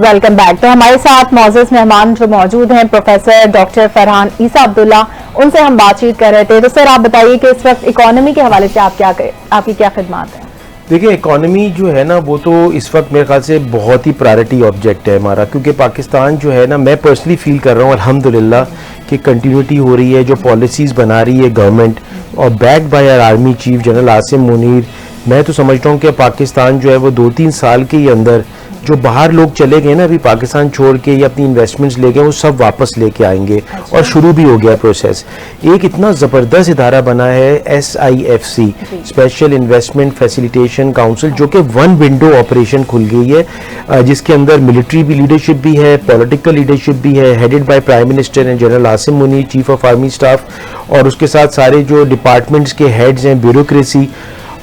Welcome back. तो हमारे साथ मौजूद मेहमान जो मौजूद हैं प्रोफेसर डॉक्टर फरहान ईसा अब्दुल्ला, उनसे हम बातचीत कर रहे थे। तो सर आप बताइए कि इस वक्त इकोनॉमी के हवाले से आपकी क्या खिदमत है? देखिए, इकोनॉमी जो है ना वो तो इस वक्त मेरे ख्याल से बहुत ही प्रायोरिटी ऑब्जेक्ट है हमारा, क्योंकि पाकिस्तान जो है ना, मैं पर्सनली फील कर रहा हूँ अल्हम्दुलिल्लाह कि कंटिन्यूटी हो रही है, जो पॉलिसीज़ बना रही है गवर्नमेंट और backed by our army chief general Asim Munir. मैं तो समझता हूँ कि पाकिस्तान जो है वो 2-3 साल के ही अंदर जो बाहर लोग चले गए ना अभी पाकिस्तान छोड़ के या अपनी इन्वेस्टमेंट्स ले गए, वो सब वापस लेके आएंगे। और शुरू भी हो गया प्रोसेस। एक इतना ज़बरदस्त इदारा बना है SIFC, special investment facilitation council, जो कि वन विंडो ऑपरेशन खुल गई है, जिसके अंदर मिलिट्री भी लीडरशिप भी है, पॉलिटिकल लीडरशिप भी है, headed by prime minister and general Asim Munir, chief of army staff, और उसके साथ सारे जो डिपार्टमेंट्स के हेड्स हैं, ब्यूरोक्रेसी,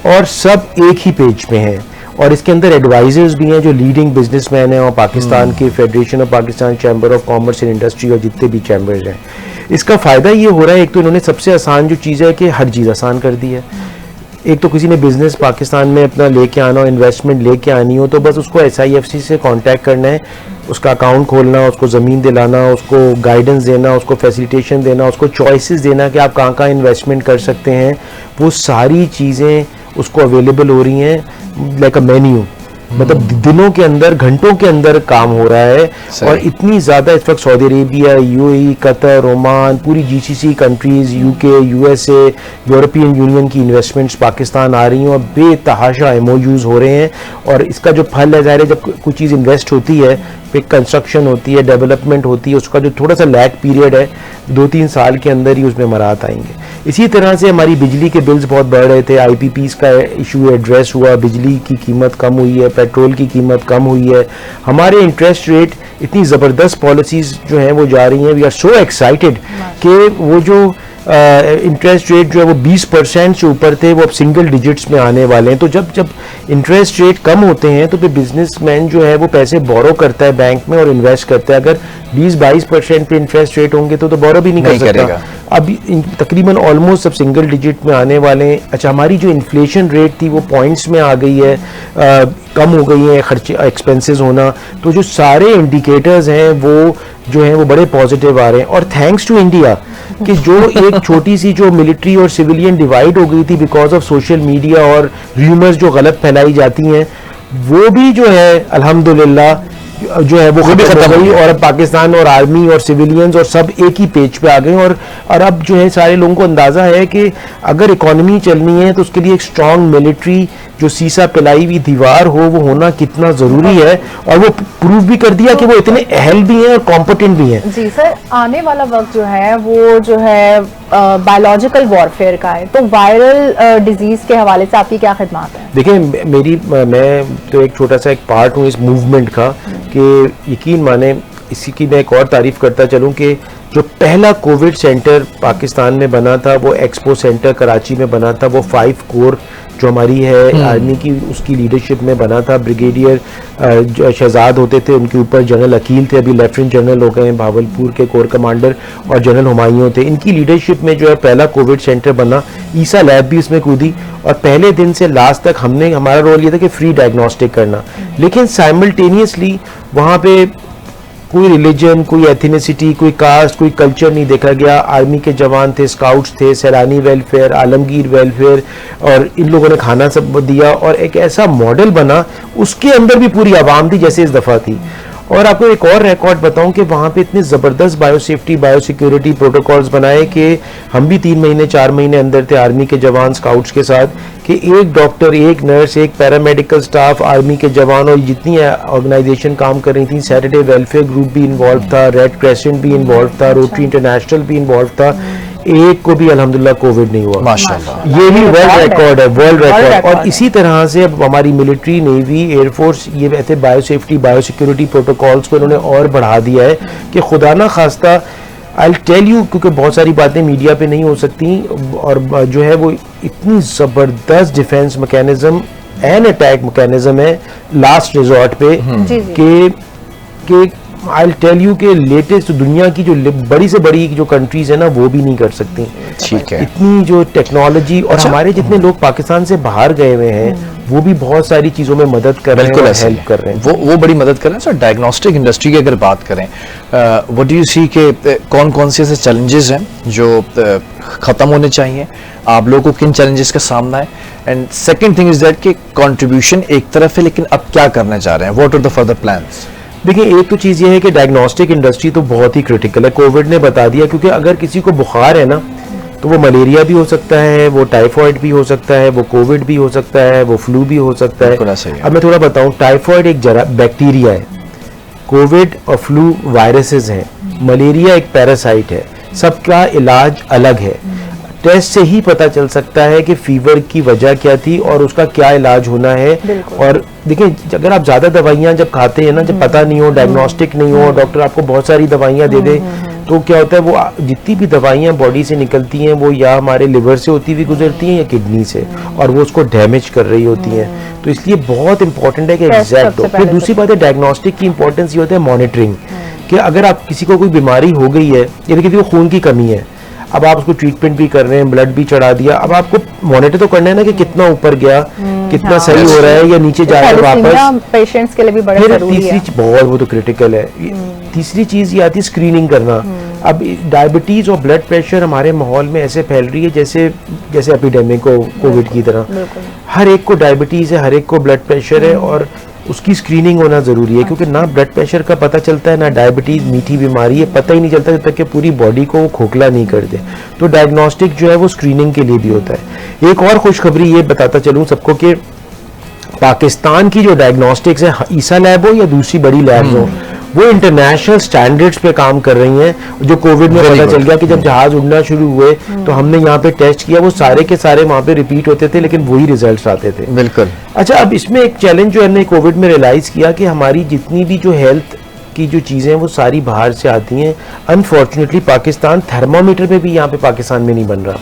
और सब एक ही पेज पे हैं। और इसके अंदर एडवाइजर्स भी हैं जो लीडिंग बिजनेसमैन हैं, और पाकिस्तान के federation of Pakistan, chamber of commerce and industry और जितने भी चैम्बर्स हैं। इसका फ़ायदा ये हो रहा है, एक तो इन्होंने सबसे आसान जो चीज़ है कि हर चीज़ आसान कर दी है। एक तो किसी ने बिजनेस पाकिस्तान में अपना लेके आना हो, इन्वेस्टमेंट लेके आनी हो, तो बस उसको SIFC से कांटेक्ट करना है, उसका अकाउंट खोलना, उसको ज़मीन दिलाना, उसको गाइडेंस देना, उसको फैसिलिटेशन देना, उसको चॉइसेस देना कि आप कहाँ इन्वेस्टमेंट कर सकते हैं। वो सारी चीज़ें उसको अवेलेबल हो रही हैं लाइक अ मेन्यू, मतलब दिनों के अंदर, घंटों के अंदर काम हो रहा है। और इतनी ज़्यादा इस वक्त Saudi Arabia, UAE, Qatar, Oman, पूरी GCC countries, UK, USA, European union की इन्वेस्टमेंट्स पाकिस्तान आ रही हैं और बेतहाशा MOUs हो रहे हैं। और इसका जो फल है, ज़ाहिर है, जब कोई चीज़ इन्वेस्ट होती है, फिर कंस्ट्रक्शन होती है, डेवलपमेंट होती है, उसका जो थोड़ा सा लैग पीरियड है, 2-3 साल के अंदर ही उसमें मराहत आएंगे। इसी तरह से हमारी बिजली के बिल्स बहुत बढ़ रहे थे, IPPs का इशू एड्रेस हुआ, बिजली की कीमत कम हुई है, पेट्रोल की कीमत कम हुई है, हमारे इंटरेस्ट रेट, इतनी ज़बरदस्त पॉलिसीज़ जो हैं वो जा रही हैं। वी आर सो एक्साइटेड कि वो जो इंटरेस्ट रेट जो है वो 20% से ऊपर थे, वो अब सिंगल डिजिट्स में आने वाले हैं। तो जब इंटरेस्ट रेट कम होते हैं तो फिर बिजनेसमैन जो है वो पैसे बोरो करता है बैंक में और इन्वेस्ट करता है। अगर 20-22% पे इंटरेस्ट रेट होंगे तो बोरो भी नहीं कर सकता। अब तकरीबन ऑलमोस्ट सब सिंगल डिजिट में आने वाले हैं। अच्छा, हमारी जो इन्फ्लेशन रेट थी वो पॉइंट्स में आ गई है, कम हो गई है खर्चे, एक्सपेंसेस होना। तो जो सारे इंडिकेटर्स हैं वो जो हैं वो बड़े पॉजिटिव आ रहे हैं। और थैंक्स टू इंडिया कि जो एक छोटी सी जो मिलिट्री और सिविलियन डिवाइड हो गई थी बिकॉज ऑफ सोशल मीडिया और र्यूमर्स जो गलत फैलाई जाती हैं, वो भी जो है अल्हम्दुलिल्लाह जो है वो भी खत्म हो गई। और अब पाकिस्तान और आर्मी और सिविलियंस और सब एक ही पेज पे आ गए। और अब जो है सारे लोगों को अंदाजा है कि अगर इकोनॉमी चलनी है तो उसके लिए एक स्ट्रॉन्ग मिलिट्री जो सीसा पिलाई हुई दीवार हो वो होना कितना जरूरी है। और वो प्रूव भी कर दिया कि वो इतने अहल भी हैं और कॉम्पिटेंट भी हैं। जी सर, आने वाला वक्त जो है वो जो है बायोलॉजिकल वॉरफेयर का है, तो वायरल डिजीज के हवाले से आपकी क्या खिदमत है? देखिए, मैं तो एक छोटा सा एक पार्ट हूँ इस मूवमेंट का, कि यकीन माने इसी की मैं एक और तारीफ करता चलूँ कि जो पहला कोविड सेंटर पाकिस्तान में बना था वो एक्सपो सेंटर कराची में बना था। वो 5 कोर जो हमारी है आर्मी की, उसकी लीडरशिप में बना था। ब्रिगेडियर शहजाद होते थे, उनके ऊपर जनरल अकील थे, अभी लेफ्टिनेंट जनरल हो गए हैं, भावलपुर के कोर कमांडर, और जनरल हुमायूं थे। इनकी लीडरशिप में जो है पहला कोविड सेंटर बना। ईसा लैब भी इसमें कूदी और पहले दिन से लास्ट तक हमारा रोल ये था कि फ्री डायग्नोस्टिक करना। लेकिन साइमल्टेनियसली वहाँ पे कोई रिलीजन, कोई एथनिसिटी, कोई कास्ट, कोई कल्चर नहीं देखा गया। आर्मी के जवान थे, स्काउट्स थे, सैलानी वेलफेयर, आलमगीर वेलफेयर, और इन लोगों ने खाना सब दिया और एक ऐसा मॉडल बना, उसके अंदर भी पूरी आवाम थी जैसे इस दफ़ा थी। और आपको एक और रिकॉर्ड बताऊं कि वहाँ पे इतने ज़बरदस्त बायोसेफ्टी, बायोसिक्योरिटी प्रोटोकॉल्स बनाए कि हम भी 3 महीने 4 महीने अंदर थे आर्मी के जवान स्काउट्स के साथ, कि एक डॉक्टर, एक नर्स, एक पैरामेडिकल स्टाफ, आर्मी के जवान और जितनी ऑर्गेनाइजेशन काम कर रही थी, सैटरडे वेलफेयर ग्रुप भी इन्वॉल्व था, रेड क्रेसेंट भी इन्वॉल्व था, रोटरी इंटरनेशनल भी इन्वॉल्व था, एक को भी अल्हम्दुलिल्लाह कोविड नहीं हुआ। माशाअल्लाह, ये भी वर्ल्ड रिकॉर्ड है, वर्ल्ड रिकॉर्ड। और इसी तरह से अब हमारी मिलिट्री, नेवी, एयरफोर्स ये वैसे बायोसेफ्टी, बायोसिक्योरिटी प्रोटोकॉल्स को इन्होंने और बढ़ा दिया है कि खुदा ना खास्ता, आई टेल यू, क्योंकि बहुत सारी बातें मीडिया पे नहीं हो सकती, और जो है वो इतनी ज़बरदस्त defence mechanism and attack mechanism है लास्ट रिजॉर्ट पे कि आई टेल यू कि लेटेस्ट दुनिया की जो बड़ी से बड़ी जो कंट्रीज है ना वो भी नहीं कर सकती। ठीक है, इतनी जो टेक्नोलॉजी, और हमारे जितने लोग पाकिस्तान से बाहर गए हुए हैं वो भी बहुत सारी चीज़ों में मदद कर रहे हैं बिल्कुल और ऐसे ही हेल्प कर रहे हैं। वो बड़ी मदद कर रहे हैं सर। डायग्नोस्टिक इंडस्ट्री की अगर बात करें, व्हाट डू यू सी के कौन कौन से ऐसे चैलेंजेस हैं जो खत्म होने चाहिए, आप लोगों को किन चैलेंजेस का सामना है, and second thing is that कि कंट्रीब्यूशन एक तरफ है लेकिन अब क्या करना चाह रहे हैं, what are the further plans? देखिए, एक तो चीज़ ये है कि डायग्नोस्टिक इंडस्ट्री तो बहुत ही क्रिटिकल है, कोविड ने बता दिया। क्योंकि अगर किसी को बुखार है ना, तो वो मलेरिया भी हो सकता है, वो टाइफॉइड भी हो सकता है, वो कोविड भी हो सकता है, वो फ्लू भी हो सकता बिल्कुल ऐसा ही है। है। अब मैं थोड़ा बताऊं, टाइफॉइड एक जरा बैक्टीरिया है, कोविड और फ्लू वायरसेस हैं, मलेरिया एक पैरासाइट है, सबका इलाज अलग है। टेस्ट से ही पता चल सकता है कि फीवर की वजह क्या थी और उसका क्या इलाज होना है। और देखिए, अगर आप ज़्यादा दवाइयाँ जब खाते हैं ना, जब पता नहीं हो, डायग्नोस्टिक नहीं हो, डॉक्टर आपको बहुत सारी दवाइयाँ दे दे, तो क्या होता है, वो जितनी भी दवाइयाँ बॉडी से निकलती हैं वो या हमारे लिवर से होती हुई गुजरती हैं या किडनी से, और वो उसको डैमेज कर रही होती हैं। तो इसलिए बहुत इंपॉर्टेंट है कि एग्जैक्ट हो। फिर दूसरी बात है, डायग्नोस्टिक की इंपॉर्टेंस ये होता है मॉनिटरिंग, कि अगर आप किसी को कोई बीमारी हो गई है या किसी को खून की कमी है, अब आप उसको ट्रीटमेंट भी कर रहे हैं, ब्लड भी चढ़ा दिया, अब आपको मॉनिटर तो करना है ना कि कितना ऊपर गया, कितना सही हो रहा है या नीचे जा रहा है वापस। पेशेंट्स के लिए भी बड़ा जरूरी है। तीसरी बहुत, वो तो क्रिटिकल है। तीसरी चीज ये आती है स्क्रीनिंग करना। अब डायबिटीज और ब्लड प्रेशर हमारे माहौल में ऐसे फैल रही है जैसे जैसे एपिडेमिक हो कोविड की तरह। हर एक को डायबिटीज है, हर एक को ब्लड प्रेशर है, और उसकी स्क्रीनिंग होना ज़रूरी है। क्योंकि ना ब्लड प्रेशर का पता चलता है, ना डायबिटीज़, मीठी बीमारी है, पता ही नहीं चलता जब तक कि पूरी बॉडी को वो खोखला नहीं कर दे। तो डायग्नोस्टिक जो है वो स्क्रीनिंग के लिए भी होता है। एक और खुशखबरी ये बताता चलूँ सबको कि पाकिस्तान की जो डायग्नोस्टिक्स है, ईसा लैब हो या दूसरी बड़ी लैब्स हो, वो इंटरनेशनल स्टैंडर्ड्स पे काम कर रही हैं। जो कोविड में पता चल गया कि जब जहाज उड़ना शुरू हुए तो हमने यहाँ पे टेस्ट किया, वो सारे के सारे वहाँ पे रिपीट होते थे, लेकिन वही रिजल्ट्स आते थे। बिल्कुल। अच्छा, अब इसमें एक चैलेंज जो हमने कोविड में रियलाइज किया कि हमारी जितनी भी जो हेल्थ की जो चीज़ें हैं वो सारी बाहर से आती हैं। अनफॉर्चुनेटली पाकिस्तान थर्मामीटर पे भी यहाँ पे पाकिस्तान में नहीं बन रहा,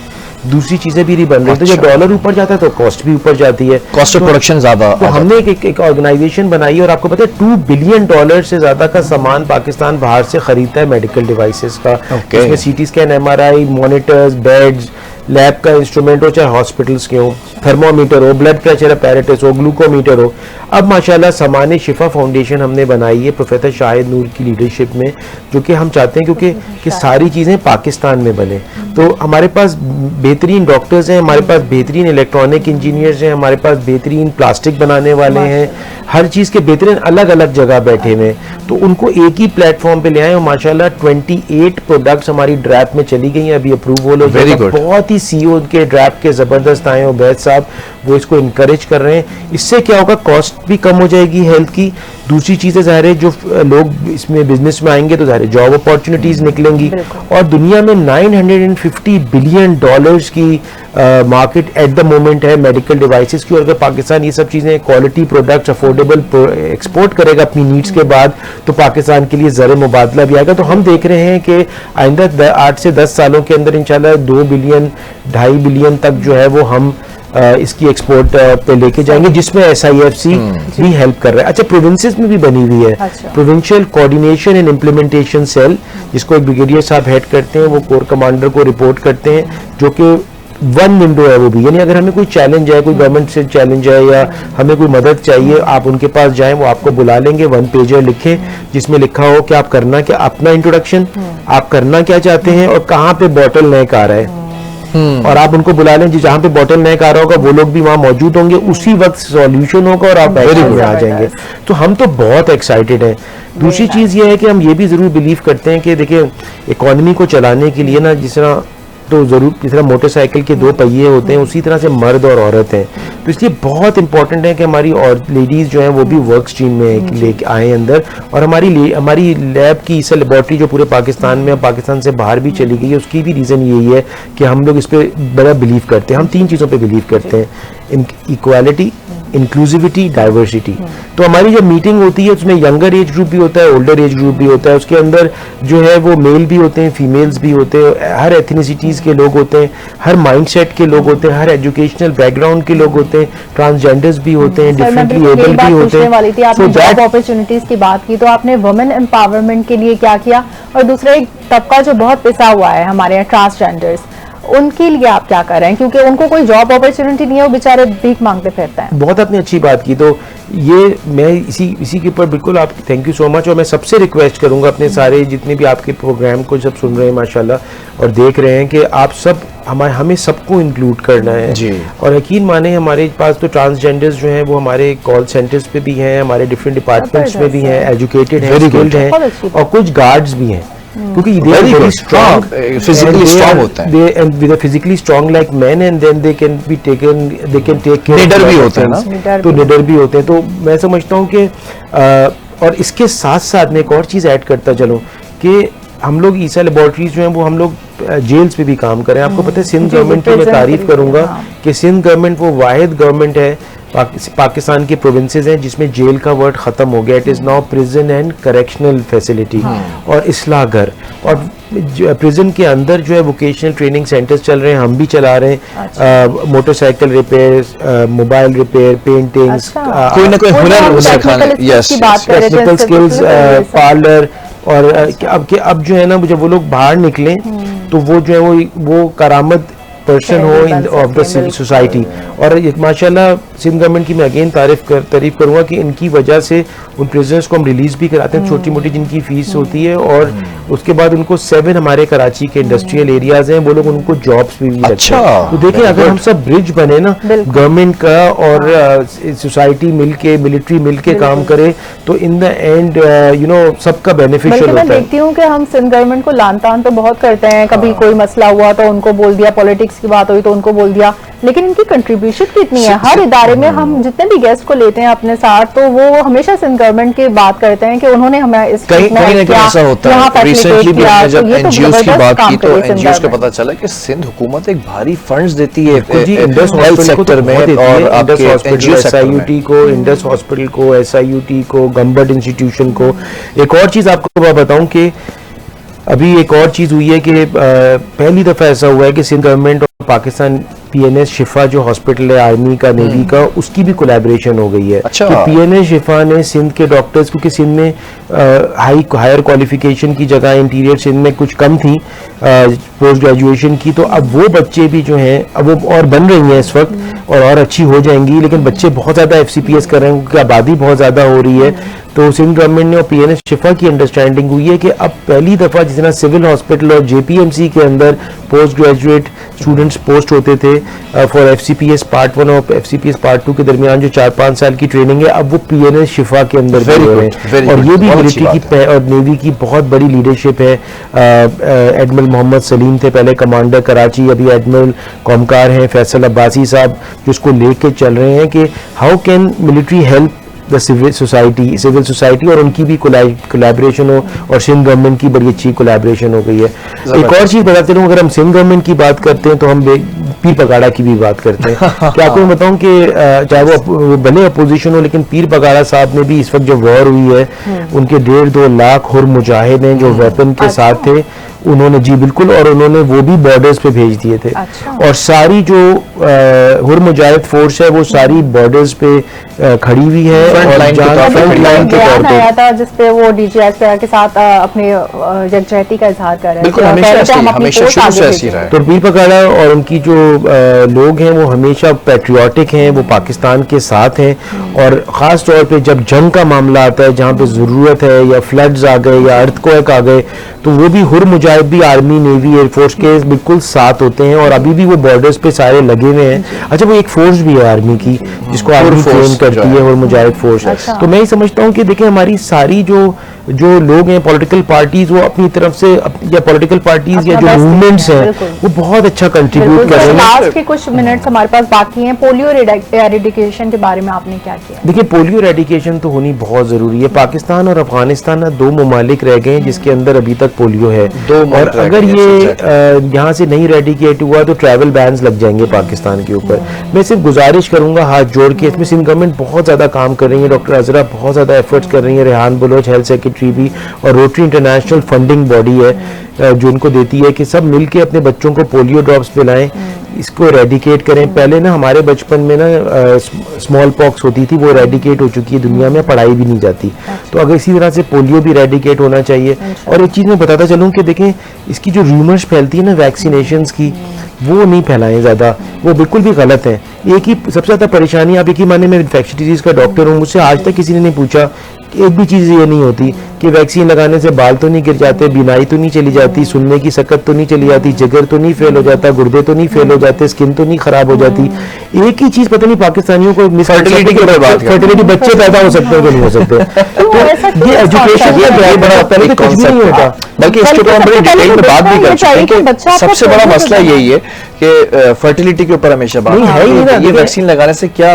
दूसरी चीजें भी नहीं बन रही। तो जब डॉलर ऊपर जाता है तो कॉस्ट भी ऊपर जाती है, कॉस्ट ऑफ प्रोडक्शन ज्यादा। तो हमने एक ऑर्गेनाइजेशन बनाई है, और आपको पता है $2 बिलियन से ज्यादा का सामान पाकिस्तान बाहर से खरीदता है मेडिकल डिवाइसेस का। इसमें CT scan, MRI, monitors, beds, lab का इंस्ट्रूमेंट हो, चाहे हॉस्पिटल्स के हो, थर्मोमीटर हो, ब्लड प्रेशर अपैरेटस हो, ग्लूकोमीटर हो। अब माशाल्लाह सामान्य शिफा फाउंडेशन हमने बनाई है प्रोफेसर शाहिद नूर की लीडरशिप में, जो कि हम चाहते हैं क्योंकि कि सारी चीज़ें पाकिस्तान में बने। तो हमारे पास बेहतरीन डॉक्टर्स हैं, हमारे पास बेहतरीन इलेक्ट्रॉनिक इंजीनियर्स हैं, हमारे पास बेहतरीन प्लास्टिक बनाने वाले हैं, हर चीज़ के बेहतरीन अलग अलग जगह बैठे हुए हैं। तो उनको एक ही प्लेटफॉर्म पे ले आए, और माशाल्लाह 28 प्रोडक्ट्स हमारी ड्रैप में चली गई हैं, अभी अप्रूवल हो गया। बहुत ही CEO के ड्रैप के ज़बरदस्त आए, उबैद साहब वो इसको इनकरेज कर रहे हैं। इससे क्या होगा, कॉस्ट भी कम हो जाएगी हेल्थ की। दूसरी चीज़ें ज़ाहिर है, जो लोग इसमें बिजनेस में आएंगे तो ज़ाहिर जॉब अपॉर्चुनिटीज़ निकलेंगी। और दुनिया में $950 बिलियन की मार्केट एट द मोमेंट है मेडिकल डिवाइसेस की। और अगर पाकिस्तान ये सब चीज़ें क्वालिटी प्रोडक्ट्स अफोर्डेबल एक्सपोर्ट करेगा अपनी नीड्स के बाद, तो पाकिस्तान के लिए ज़र मुबादला भी आएगा। तो हम देख रहे हैं कि आइंदा 8 से 10 सालों के अंदर इंशाल्लाह 2 बिलियन 2.5 बिलियन तक जो है वो हम इसकी एक्सपोर्ट पे लेके जाएंगे, जिसमें SIFC भी हेल्प कर रहा है। अच्छा, प्रोविंसेस में भी बनी हुई है provincial coordination and implementation cell, जिसको एक ब्रिगेडियर साहब हेड करते हैं, वो कोर कमांडर को रिपोर्ट करते हैं, जो कि 1 विंडो है वो भी। यानी अगर हमें कोई चैलेंज है, कोई गवर्नमेंट से चैलेंज है या हमें कोई मदद चाहिए, आप उनके पास जाएं, वो आपको बुला लेंगे। 1 पेजर लिखें जिसमें लिखा हो कि आप करना क्या, अपना इंट्रोडक्शन, आप करना क्या चाहते हैं और कहाँ पे बॉटल नेक आ रहा है, और आप उनको बुला लें। जहाँ पे बॉटल नेक आ रहा होगा वो लोग भी वहाँ मौजूद होंगे, उसी वक्त सॉल्यूशन होगा और आप एक्शन में आ जाएंगे। तो हम तो बहुत एक्साइटेड हैं। दूसरी चीज़ ये है कि हम ये भी ज़रूर बिलीव करते हैं कि देखिए, इकोनॉमी को चलाने के लिए ना, जिस तरह तो ज़रूर जिस तरह मोटरसाइकिल के 2 पहिए होते हैं, उसी तरह से मर्द और औरत हैं। तो इसलिए बहुत इंपॉर्टेंट है कि हमारी और लेडीज़ जो हैं वो भी वर्क स्ट्रीम में लेके आए अंदर। और हमारी लैब की इस लेबॉर्ट्री जो पूरे पाकिस्तान में, पाकिस्तान से बाहर भी चली गई है, उसकी भी रीज़न यही है कि हम लोग इस पर बड़ा बिलीव करते हैं। हम 3 चीज़ों पर बिलीव करते हैं, इक्वालिटी, इंक्लूसिविटी, डाइवर्सिटी। तो हमारी जब मीटिंग होती है उसमें यंगर एज ग्रुप भी होता है, ओल्डर एज ग्रुप भी होता है, उसके अंदर जो है वो मेल भी होते हैं, फीमेल्स भी होते हैं, हर एथनिसिटीज़ के लोग होते हैं, हर माइंडसेट के लोग होते हैं, हर एजुकेशनल बैकग्राउंड के लोग होते हैं, ट्रांसजेंडर्स भी होते हैं, डिफरेंटली एबल भी होते हैं। आपने जॉब अपॉर्चुनिटीज की बात की, तो आपने वुमेन एम्पावरमेंट के लिए क्या किया? और दूसरा एक तबका जो बहुत पिसा हुआ है हमारे यहाँ, ट्रांसजेंडर्स, उनके लिए आप क्या कर रहे हैं, क्योंकि उनको कोई जॉब अपॉर्चुनिटी नहीं है, वो बेचारे भीख मांगते फिरते हैं। बहुत आपने अच्छी बात की, तो ये मैं इसी के ऊपर बिल्कुल आप थैंक यू सो मच, और मैं सबसे रिक्वेस्ट करूंगा अपने सारे जितने भी आपके प्रोग्राम को सब सुन रहे हैं माशाल्लाह और देख रहे हैं कि आप सब हमें सबको इंक्लूड करना है जी। और यकीन माने हमारे पास तो ट्रांसजेंडर्स जो हैं वो हमारे कॉल सेंटर्स पे भी हैं, हमारे डिफरेंट डिपार्टमेंट्स में भी हैं, एजुकेटेड हैं, स्किल्ड हैं बहुत अच्छी बात। और कुछ गार्ड्स भी हैं क्योंकि they are Very very good. strong, physically and they strong are- होते हैं। they and they are physically strong like men and then they can take care of निडर भी other होते हैं things. ना? निडर तो भी। निडर भी होते हैं। तो मैं समझता हूँ कि और इसके साथ साथ मैं एक और चीज़ ऐड करता चलूँ कि हम लोग ईसा लेबॉर्ट्रीज जो हैं वो हम लोग जेल्स पे भी काम करें। आपको पता है सिंध जी, गवर्नमेंट की मैं prison तारीफ पे भी, करूंगा हाँ। कि सिंध गवर्नमेंट वो वाहिद गवर्नमेंट है पाकिस्तान के प्रोविंसेस हैं जिसमें जेल का वर्ड खत्म हो गया। It is now prison and correctional facility और इस्लाह घर, और प्रिजन के अंदर जो है वोकेशनल ट्रेनिंग सेंटर्स चल रहे हैं, हम भी चला रहे हैं। Motorcycle repair, mobile repair, paintings, अच्छा। कोई ना कोई वो हुनर हम उसे technical खाने- skills yes, की बात yes, कर रहे थे, टेक्निकल इससे स्किल्स, कुछ पार्लर, और अब जो है ना जब वो लोग बाहर निकलें तो वो जो है वो करामत पर्सन हो बन ऑफ द सकें, बिल्कुल। सोसाइटी। और माशाल्लाह सिंध गवर्नमेंट की मैं अगेन तारीफ करूंगा कि इनकी वजह से उन प्रिजनर्स को हम रिलीज भी कराते हैं, छोटी मोटी जिनकी फीस होती है, और उसके बाद उनको 7 हमारे कराची के इंडस्ट्रियल एरियाज हैं, वो लोग उनको जॉब्स भी देते अच्छा, हैं। तो देखिए अगर हम सब ब्रिज बने ना बिल्कुल। गवर्नमेंट का और सोसाइटी मिलके, मिलिट्री मिलके काम करे, तो इन द एंड सबका बेनिफिशियल बल्कि मैं होता है। देखती हूँ कि हम सिंध गवर्नमेंट को लान तान तो बहुत करते हैं, कभी कोई मसला हुआ तो उनको बोल दिया, पॉलिटिक्स की बात हुई तो उनको बोल दिया, लेकिन इनकी कंट्रीब्यूशन कितनी है हर इदारे में। हम जितने भी गेस्ट को लेते हैं अपने साथ तो वो हमेशा सिंध गवर्नमेंट की बात करते हैं कि उन्होंने हमें इस कहीं में कहीं ना किया, कहीं ऐसा होता यहाँ है। facilitate रिसेंटली भी किया, हमने तो जब ये तो एनजीओ की जबरदस्त बात काम की तो करे सिंध एनजीओ को गवर्नमेंट। पता चला कि सिंध हुकूमत एक भारी फंड्स देती है बिल्कुल जी, इंडस हेल्थ हॉस्पिटल को सेक्टर तो में बहुत देती और है, इंडस आपके हॉस्पिटल, एनजीओ सेक्टर में। SIUT को, इंडस हॉस्पिटल को, SIUT को, गम्बर्ट इंस्टीट्यूशन को। एक और चीज आपको मैं बताऊं कि अभी एक और चीज हुई है कि पहली दफा ऐसा हुआ है कि सिंध गवर्नमेंट और पाकिस्तान PNS शिफा जो हॉस्पिटल है आर्मी का, नेवी का, उसकी भी कोलैबोरेशन हो गई है। अच्छा। कि PNS शिफा ने सिंध के डॉक्टर्स, क्योंकि सिंध में हायर क्वालिफिकेशन की जगह इंटीरियर सिंध में कुछ कम थी पोस्ट ग्रेजुएशन की, तो अब वो बच्चे भी जो हैं अब वो और बन रही हैं इस वक्त और अच्छी हो जाएंगी, लेकिन बच्चे बहुत ज़्यादा FCPS कर रहे हैं क्योंकि आबादी बहुत ज़्यादा हो रही है। तो सिंध गवर्नमेंट ने और PNS शिफा की अंडरस्टैंडिंग हुई है कि अब पहली दफ़ा जिस तरह सिविल हॉस्पिटल और JPMC के अंदर पोस्ट ग्रेजुएट स्टूडेंट्स पोस्ट होते थे फॉर FCPS पार्ट 1 और FCPS पार्ट 2 के दरमियान जो 4-5 साल की ट्रेनिंग है, अब वो PNS शिफा के अंदर भी हो रहे हैं। और ये भी मिलिट्री की और नेवी की बहुत बड़ी लीडरशिप है। एडमिरल मोहम्मद सलीम थे पहले कमांडर कराची, अभी एडमिरल कॉमकार हैं फैसल अब्बासी साहब, जो इसको लेके चल रहे हैं कि how can military help the civil society, और उनकी भी कोलैबोरेशन हो, और सिंध गवर्नमेंट की बड़ी अच्छी कोलैबोरेशन हो गई है। एक और चीज़ बताते रहूँ, अगर हम सिंध गवर्नमेंट की बात करते हैं तो हम पीर पगाड़ा की भी बात करते हैं। क्या आपको मैं बताऊं कि चाहे वो भले अपोजिशन हो, लेकिन पीर पगाड़ा साहब ने भी इस वक्त जो वॉर हुई है, उनके 1.5-2 लाख हुर मुजाहिद हैं जो वेपन के साथ थे, उन्होंने जी बिल्कुल, और उन्होंने वो भी बॉर्डर्स पे भेज दिए थे। अच्छा। और सारी जो हुर मुजाहिद फोर्स है वो सारी बॉर्डर्स पे खड़ी हुई है, Front और line के जहाँ तौर पे फ्रंट खड़ी लाइन के बयान तौर पे। आया था जिसपे वो DGSPR के साथ अपने यकजहती का इजहार कर रहे हैं। बिल्कुल, कह हमेशा रहे थे, ऐसे ही, हम अपनी हमेशा force शुरू आगे से ऐसे ही भेजेंगे। रहा है। तो पीर पगाड़ा और उनकी जो लोग हैं वो हमेशा पैट्रियाटिक हैं, वो पाकिस्तान के साथ हैं, और ख़ास तौर पे जब जंग का मामला आता है, जहाँ पे ज़रूरत है, या फ्लड्स आ गए या अर्थक्वेक आ गए, तो वो भी हुर मुजाहिद भी आर्मी, नेवी, एयरफोर्स के बिल्कुल साथ होते हैं, और अभी भी वो बॉर्डर्स पे सारे लगे हुए हैं। अच्छा, वो एक फोर्स भी है आर्मी की जिसको आर्मी force ट्रेन करती जो है। है, हुर मुजाहिद फोर्स। अच्छा। तो मैं ही समझता हूँ कि देखिए हमारी सारी जो लोग हैं पॉलिटिकल पार्टीज, वो अपनी तरफ से या पॉलिटिकल पार्टीज या अपना जो best मूवमेंट्स देते हैं, हैं, बिल्कुल। वो बहुत अच्छा कंट्रीब्यूट बिल्कुल, कर रहे हैं। लास्ट के कुछ मिनट्स हमारे पास बाकी हैं। पोलियो एरेडिकेशन के बारे में आपने क्या किया? देखिए, पोलियो एरेडिकेशन तो होनी बहुत ज़रूरी है। पाकिस्तान और अफगानिस्तान ना 2 ममालिक रह गए हैं जिसके अंदर अभी तक पोलियो है, और अगर ये यहाँ से नहीं एरेडिकेट हुआ तो ट्रैवल बैन्स लग जाएंगे पाकिस्तान के ऊपर। मैं सिर्फ गुजारिश करूंगा हाथ जोड़ के, इसमें सिंध गवर्नमेंट बहुत ज़्यादा काम कर रही है, डॉक्टर अजरा बहुत ज़्यादा एफर्ट्स कर रही है, रेहान बलोच हेल्थ सेक्रेटरी भी, और रोटरी इंटरनेशनल फंडिंग बॉडी है जो इनको देती है कि सब मिलके अपने बच्चों को पोलियो ड्रॉप्स पिलाएं, इसको एरेडिकेट करें। पहले ना हमारे बचपन में ना स्मॉल पॉक्स होती थी, वो एरेडिकेट हो चुकी है, दुनिया में पढ़ाई भी नहीं जाती। तो अगर इसी तरह से पोलियो भी एरेडिकेट होना चाहिए। और एक चीज़ मैं बताता चलूँ कि देखें, इसकी जो रूमर्स फैलती है ना वैक्सीनेशंस की, वो नहीं फैलाएं ज़्यादा, वो बिल्कुल भी गलत है। एक ही सबसे ज़्यादा परेशानी, आप यकीन माने मैं इन्फेक्शन डिजीज़ का डॉक्टर हूँ, मुझसे आज तक किसी ने नहीं पूछा, एक भी चीज़ ये नहीं होती कि वैक्सीन लगाने से बाल तो नहीं गिर जाते, बीनाई तो नहीं चली जाती, सुनने की सकत तो नहीं चली जाती, जिगर तो नहीं फेल हो जाता, गुर्दे तो नहीं फेल हो जाते, स्किन तो नहीं खराब हो जाती। एक ही चीज़ पता नहीं पाकिस्तानियों को Fertility की बात करें। फर्टिलिटी, बच्चे पैदा हो सकते हैं कि नहीं हो सकते। तो ये एजुकेशन ये बड़ा पहले तो कुछ भी नहीं होता। बल्कि इसके ऊपर हम बड़ी डिटेल में बात भी कर चुके हैं कि सबसे बड़ा मसला यही है कि फर्टिलिटी के ऊपर हमेशा बात नहीं, है ही ना, ये देखिए। वैक्सीन लगाने से क्या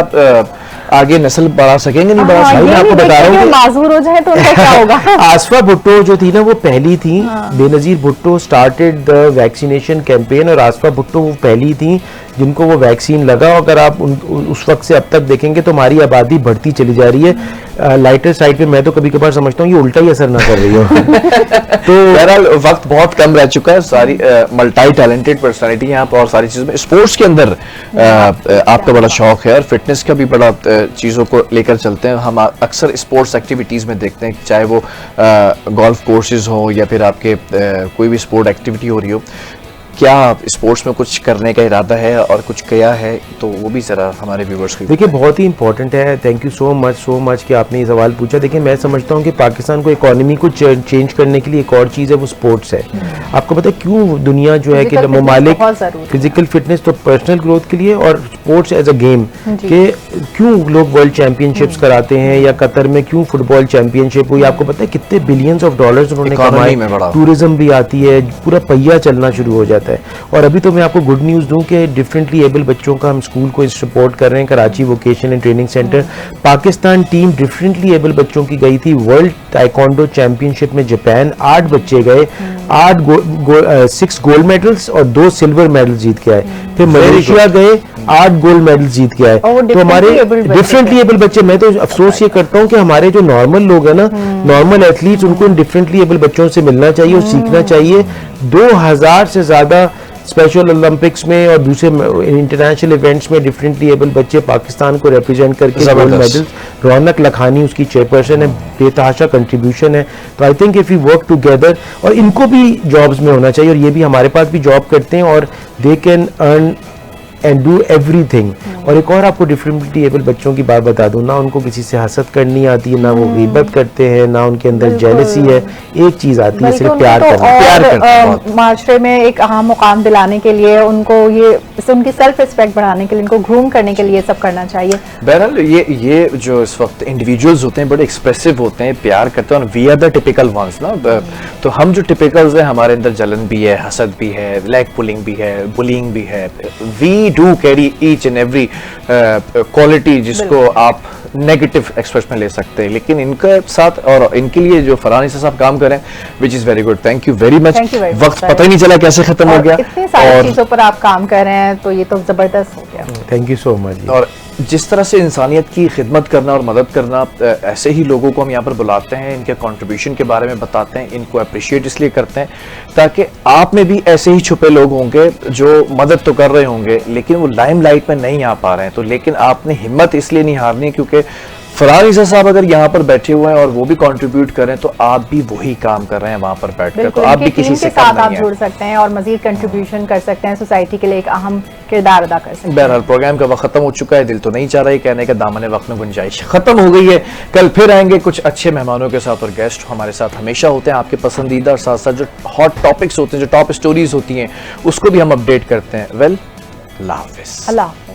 आगे नस्ल बढ़ा सकेंगे, नहीं बढ़ा हाँ, सकेंगे? ये मैं आपको नहीं बता रहा हूँ देखेंगे, कि- माजूर हो जाए तो उनका क्या होगा। आसफा भुट्टो जो थी ना, वो पहली थी, Benazir Bhutto started the vaccination campaign, और आसफा भुट्टो वो पहली थी जिनको वो वैक्सीन लगा। अगर आप उस वक्त से अब तक देखेंगे तो हमारी आबादी बढ़ती चली जा रही है। लाइटर साइड पे मैं तो कभी कभार समझता हूँ ये उल्टा ही असर ना कर रही हो। तो बहरहाल वक्त बहुत कम रह चुका है, सारी मल्टी टैलेंटेड पर्सनालिटी हैं आप, और सारी चीज़ों में स्पोर्ट्स के अंदर आपका बड़ा शौक है, और फिटनेस का भी बड़ा चीज़ों को लेकर चलते हैं। हम अक्सर स्पोर्ट्स एक्टिविटीज़ में देखते हैं, चाहे वो गोल्फ कोर्सेज हो या फिर आपके कोई भी स्पोर्ट एक्टिविटी हो रही हो। क्या स्पोर्ट्स में कुछ करने का इरादा है और कुछ किया है, तो वो भी ज़रा हमारे व्यूवर्स को देखिए बहुत ही इंपॉर्टेंट है। थैंक यू सो मच कि आपने ये सवाल पूछा। देखिए मैं समझता हूँ कि पाकिस्तान को इकोनॉमी को चेंज करने के लिए एक और चीज़ है, वो स्पोर्ट्स है। आपको पता है क्यों दुनिया जो है कि Physical ममालिक fitness बहुत ज़रूरी है। फिजिकल फिटनेस तो पर्सनल ग्रोथ के लिए, और स्पोर्ट्स एज अ गेम के क्यों लोग वर्ल्ड चैंपियनशिप्स कराते हैं, या कतर में क्यों फुटबॉल चैंपियनशिप हुई। आपको पता है कितने बिलियंस ऑफ डॉलर्स उन्होंने Economy में कमाए, बढ़ा। टूरिज्म भी आती है, पूरा पहिया चलना शुरू हो जाता है। और अभी तो मैं आपको गुड न्यूज़ दूं कि डिफरेंटली एबल बच्चों का हम स्कूल को सपोर्ट कर रहे हैं, Karachi vocation and training centre. Pakistan team differently able बच्चों की गई थी वर्ल्ड ताइक्वांडो चैंपियनशिप में जापान। 8 बच्चे गए, 6 गोल्ड मेडल्स और 2 सिल्वर मेडल जीत के आए। फिर मलेशिया गए, 8 गोल्ड मेडल जीत के आए। और वो तो हमारे differently abled बच्चे डिफरेंटली एबल बच्चे, मैं तो अफसोस ये करता हूँ कि हमारे जो नॉर्मल लोग हैं ना, नॉर्मल एथलीट्स, उनको इन डिफरेंटली एबल बच्चों से मिलना चाहिए और सीखना चाहिए। 2000 से ज्यादा स्पेशल ओलंपिक्स में और दूसरे इंटरनेशनल इवेंट्स में डिफरेंटली एबल बच्चे पाकिस्तान को रिप्रेजेंट करके गोल्ड जबरदस्त। मेडल। रौनक लखानी उसकी चेयरपर्सन है, बेतहाशा कंट्रीब्यूशन है। तो I think if you work together, और इनको भी जॉब्स में होना चाहिए, और ये भी हमारे पास भी जॉब करते हैं, और they can earn and do everything. और एक और आपको डिफरेंटली एबल बच्चों की बात बता दूं ना, उनको किसी से हसद करनी आती है, ना वो गीबत करते हैं, ना उनके अंदर जेलसी है। एक चीज आती है, सिर्फ प्यार करना। प्यार करना माशरे में एक अहम मुकाम दिलाने के लिए उनको, ये उनकी सेल्फ रिस्पेक्ट बढ़ाने के लिए, उनको ग्रूम करने के लिए सब करना चाहिए। बहरहाल ये जो इस वक्त इंडिविजुअल्स होते हैं बड़े एक्सप्रेसिव होते हैं, प्यार करते हैं, और we are the typical ones ना। तो हम जो टिपिकल्स हैं, हमारे अंदर जलन भी है, हसद भी है, लेग पुलिंग भी है, बुलिंग भी है। We do carry each and every quality जिसको आप नेगेटिव एक्सप्रेस में ले सकते हैं, लेकिन इनके साथ और इनके लिए जो फरहान ईसा साहब काम करें, which is very good. Thank you very much. Thank you very much, वक्त sir। पता ही नहीं चला कैसे खत्म हो और गया, इतनी सारी और चीजों पर आप काम कर रहे हैं, तो ये तो जबरदस्त हो गया। Thank you so much. और जिस तरह से इंसानियत की खिदमत करना और मदद करना, ऐसे ही लोगों को हम यहाँ पर बुलाते हैं, इनके कंट्रीब्यूशन के बारे में बताते हैं, इनको अप्रिशिएट इसलिए करते हैं ताकि आप में भी ऐसे ही छुपे लोग होंगे जो मदद तो कर रहे होंगे लेकिन वो लाइमलाइट में नहीं आ पा रहे हैं। तो लेकिन आपने हिम्मत इसलिए नहीं हारनी क्योंकि फरहान ईसा साहब अगर यहाँ पर बैठे हुए हैं और वो भी कंट्रीब्यूट करें तो आप भी वही काम कर रहे हैं वहां पर बैठकर, तो बिल्कुल, आप भी इनकी किसी टीम से के कम साथ आप नहीं जुड़ है। सकते हैं और मजीद कंट्रीब्यूशन कर सकते हैं, सोसाइटी के लिए एक अहम किरदार अदा कर सकते हैं। बहरहाल प्रोग्राम का वक्त खत्म हो चुका है, दिल तो नहीं चाह रहा है कहने का, दामन वक्त में गुंजाइश खत्म हो गई है। कल फिर आएंगे कुछ अच्छे मेहमानों के साथ, और गेस्ट हमारे साथ हमेशा होते हैं आपके पसंदीदा, और साथ साथ जो हॉट टॉपिक्स होते हैं, जो टॉप स्टोरीज होती हैं, उसको भी हम अपडेट करते हैं। वेल, अल्लाह हाफिज। अल्लाह हाफिज।